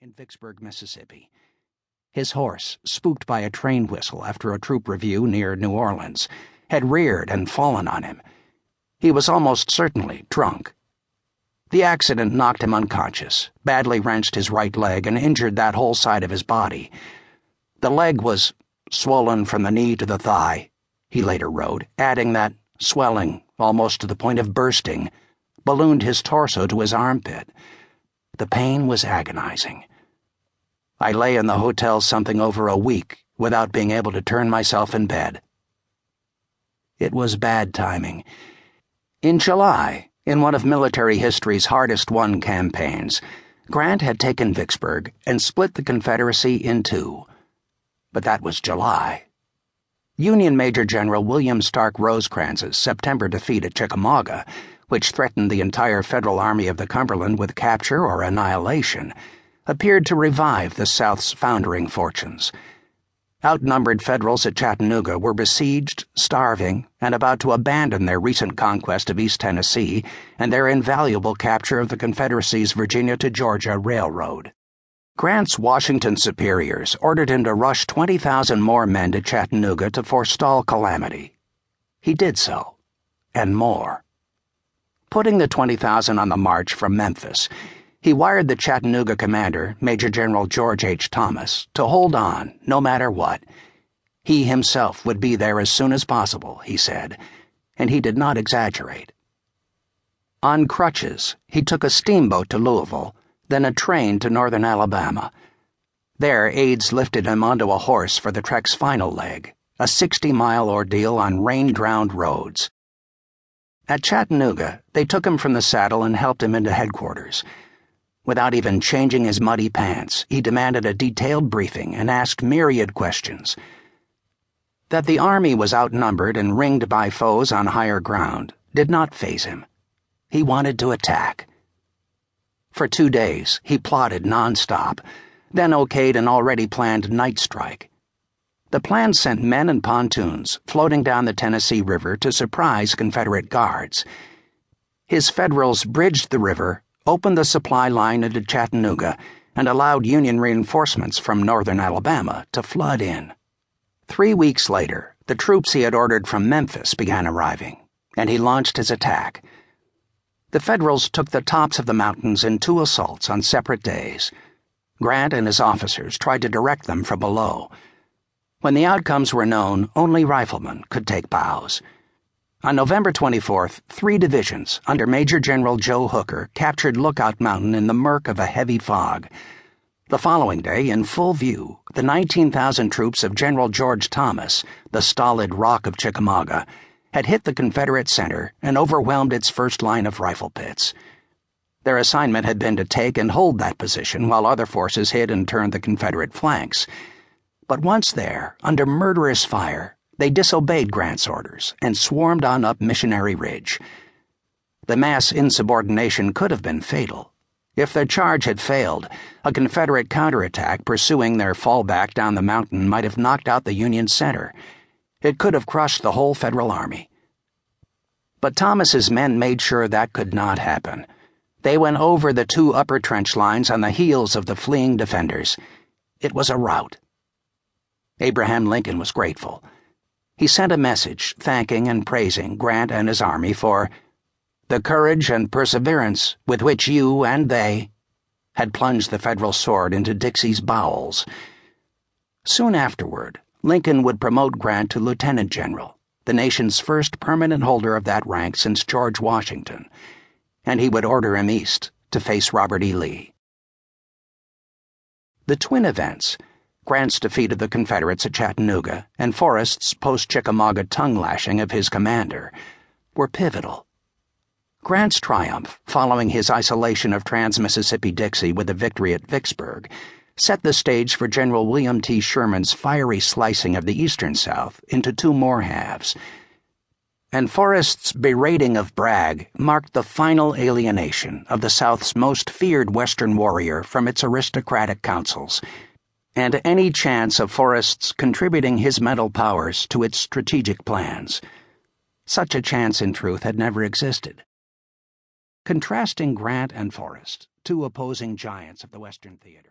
in Vicksburg, Mississippi. His horse, spooked by a train whistle after a troop review near New Orleans, had reared and fallen on him. He was almost certainly drunk. The accident knocked him unconscious, badly wrenched his right leg, and injured that whole side of his body. The leg was swollen from the knee to the thigh, he later wrote, adding that swelling, almost to the point of bursting, ballooned his torso to his armpit. The pain was agonizing. I lay in the hotel something over a week without being able to turn myself in bed. It was bad timing. In July, in one of military history's hardest-won campaigns, Grant had taken Vicksburg and split the Confederacy in two. But that was July. Union Major General William Stark Rosecrans's September defeat at Chickamauga, which threatened the entire Federal Army of the Cumberland with capture or annihilation, appeared to revive the South's foundering fortunes. Outnumbered Federals at Chattanooga were besieged, starving, and about to abandon their recent conquest of East Tennessee and their invaluable capture of the Confederacy's Virginia to Georgia Railroad. Grant's Washington superiors ordered him to rush 20,000 more men to Chattanooga to forestall calamity. He did so, and more. Putting the 20,000 on the march from Memphis, he wired the Chattanooga commander, Major General George H. Thomas, to hold on, no matter what. He himself would be there as soon as possible, he said, and he did not exaggerate. On crutches, he took a steamboat to Louisville, then a train to northern Alabama. There, aides lifted him onto a horse for the trek's final leg, a 60-mile ordeal on rain-drowned roads. At Chattanooga, they took him from the saddle and helped him into headquarters. Without even changing his muddy pants, he demanded a detailed briefing and asked myriad questions. That the army was outnumbered and ringed by foes on higher ground did not faze him. He wanted to attack. For 2 days, he plotted nonstop, then okayed an already planned night strike. The plan sent men and pontoons floating down the Tennessee River to surprise Confederate guards. His Federals bridged the river, opened the supply line into Chattanooga, and allowed Union reinforcements from northern Alabama to flood in. 3 weeks later, the troops he had ordered from Memphis began arriving, and he launched his attack. The Federals took the tops of the mountains in 2 assaults on separate days. Grant and his officers tried to direct them from below. When the outcomes were known, only riflemen could take bows. On November 24th, 3 divisions under Major General Joe Hooker captured Lookout Mountain in the murk of a heavy fog. The following day, in full view, the 19,000 troops of General George Thomas, the stolid Rock of Chickamauga, had hit the Confederate center and overwhelmed its first line of rifle pits. Their assignment had been to take and hold that position while other forces hid and turned the Confederate flanks. But once there, under murderous fire, they disobeyed Grant's orders and swarmed on up Missionary Ridge. The mass insubordination could have been fatal. If their charge had failed, a Confederate counterattack pursuing their fallback down the mountain might have knocked out the Union center. It could have crushed the whole Federal Army. But Thomas's men made sure that could not happen. They went over the 2 upper trench lines on the heels of the fleeing defenders. It was a rout. Abraham Lincoln was grateful. He sent a message thanking and praising Grant and his army for the courage and perseverance with which you and they had plunged the Federal sword into Dixie's bowels. Soon afterward, Lincoln would promote Grant to lieutenant general, the nation's first permanent holder of that rank since George Washington, and he would order him east to face Robert E. Lee. The twin events, Grant's defeat of the Confederates at Chattanooga and Forrest's post-Chickamauga tongue-lashing of his commander, were pivotal. Grant's triumph, following his isolation of Trans-Mississippi Dixie with a victory at Vicksburg, set the stage for General William T. Sherman's fiery slicing of the eastern South into 2 more halves. And Forrest's berating of Bragg marked the final alienation of the South's most feared Western warrior from its aristocratic councils, and any chance of Forrest's contributing his mental powers to its strategic plans. Such a chance, in truth, had never existed. Contrasting Grant and Forrest, 2 opposing giants of the Western theater,